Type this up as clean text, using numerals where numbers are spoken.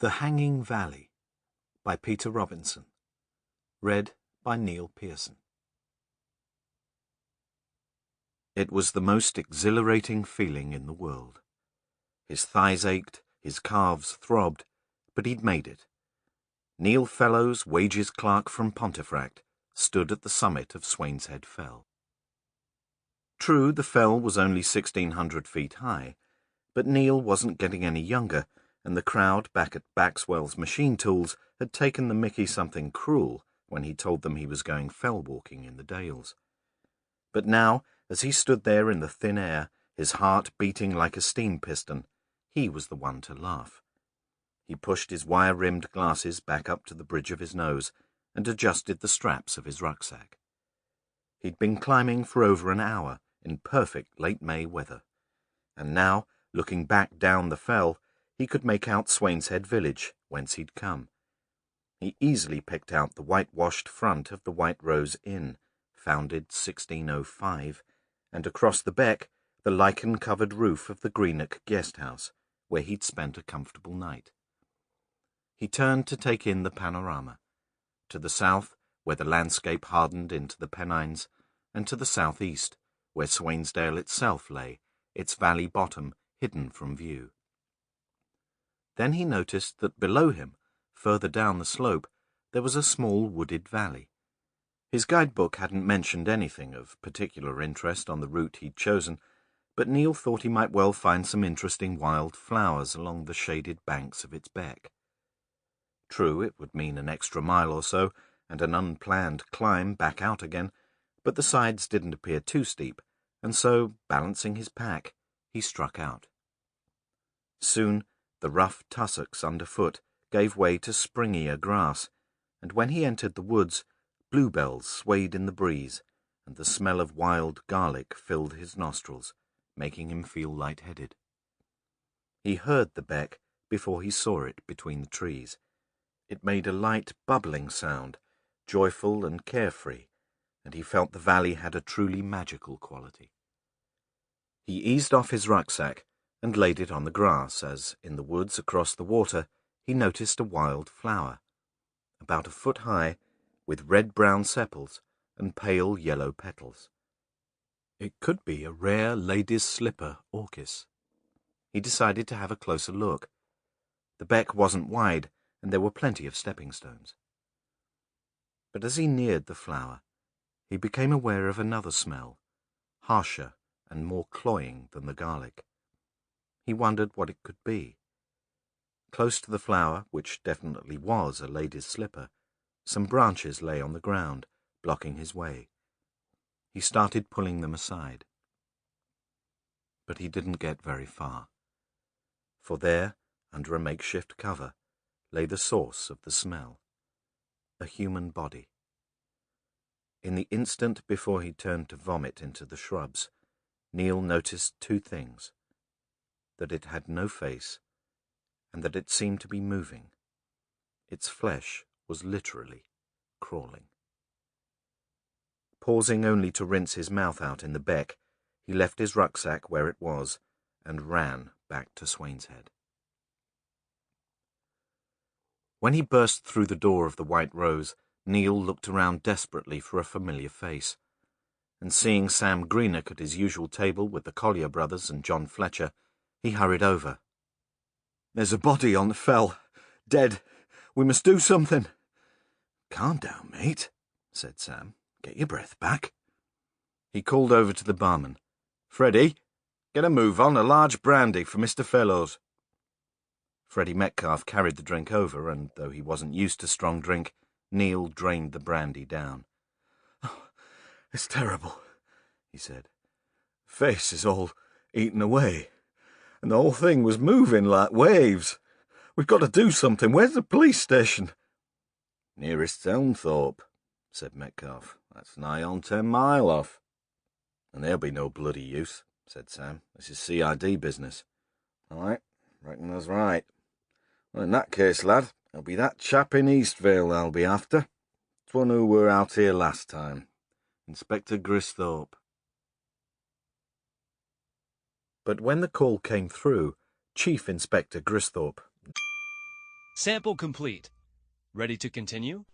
The Hanging Valley by Peter Robinson. Read by Neil Pearson. It was the most exhilarating feeling in the world. His thighs ached, his calves throbbed, but he'd made it. Neil Fellows, wages clerk from Pontefract, stood at the summit of Swainshead Fell. True, the fell was only 1,600 feet high, but Neil wasn't getting any younger, and the crowd back at Baxwell's machine tools had taken the mickey something cruel when he told them he was going fell-walking in the Dales. But now, as he stood there in the thin air, his heart beating like a steam piston, he was the one to laugh. He pushed his wire-rimmed glasses back up to the bridge of his nose and adjusted the straps of his rucksack. He'd been climbing for over an hour in perfect late May weather, and now, looking back down the fell, he could make out Swainshead village, whence he'd come. He easily picked out the whitewashed front of the White Rose Inn, founded 1605, and across the beck the lichen-covered roof of the Greenock guest house, where he'd spent a comfortable night. He turned to take in the panorama. To the south, where the landscape hardened into the Pennines, and to the southeast, where Swainsdale itself lay, its valley bottom hidden from view. Then he noticed that below him, further down the slope, there was a small wooded valley. His guidebook hadn't mentioned anything of particular interest on the route he'd chosen, but Neil thought he might well find some interesting wild flowers along the shaded banks of its beck. True, it would mean an extra mile or so, and an unplanned climb back out again, but the sides didn't appear too steep, and so, balancing his pack, he struck out. Soon, the rough tussocks underfoot gave way to springier grass, and when he entered the woods, bluebells swayed in the breeze, and the smell of wild garlic filled his nostrils, making him feel light-headed. He heard the beck before he saw it between the trees. It made a light, bubbling sound, joyful and carefree, and he felt the valley had a truly magical quality. He eased off his rucksack and laid it on the grass as, in the woods across the water, he noticed a wild flower, about a foot high, with red-brown sepals and pale yellow petals. It could be a rare lady's slipper orchis. He decided to have a closer look. The beck wasn't wide, and there were plenty of stepping stones. But as he neared the flower, he became aware of another smell, harsher and more cloying than the garlic. He wondered what it could be. Close to the flower, which definitely was a lady's slipper, some branches lay on the ground, blocking his way. He started pulling them aside. But he didn't get very far, for there, under a makeshift cover, lay the source of the smell, a human body. In the instant before he turned to vomit into the shrubs, Neil noticed two things: that it had no face, and that it seemed to be moving. Its flesh was literally crawling. Pausing only to rinse his mouth out in the beck, he left his rucksack where it was and ran back to Swainshead. When he burst through the door of the White Rose, Neil looked around desperately for a familiar face, and seeing Sam Greenock at his usual table with the Collier brothers and John Fletcher, he hurried over. "There's a body on the fell. Dead. We must do something." "Calm down, mate," said Sam. "Get your breath back." He called over to the barman. "Freddie, get a move on, a large brandy for Mr. Fellows." Freddie Metcalf carried the drink over, and though he wasn't used to strong drink, Neil drained the brandy down. "Oh, it's terrible," he said. "Face is all eaten away, and the whole thing was moving like waves. We've got to do something. Where's the police station?" "Nearest Elmthorpe," said Metcalf. "That's nigh on 10 mile off." "And there'll be no bloody use," said Sam. "This is CID business." "All right, reckon that's right. Well, in that case, lad, it'll be that chap in Eastvale they'll be after. It's one who were out here last time. Inspector Gristhorpe." But when the call came through, Chief Inspector Gristhorpe Sample complete. Ready to continue?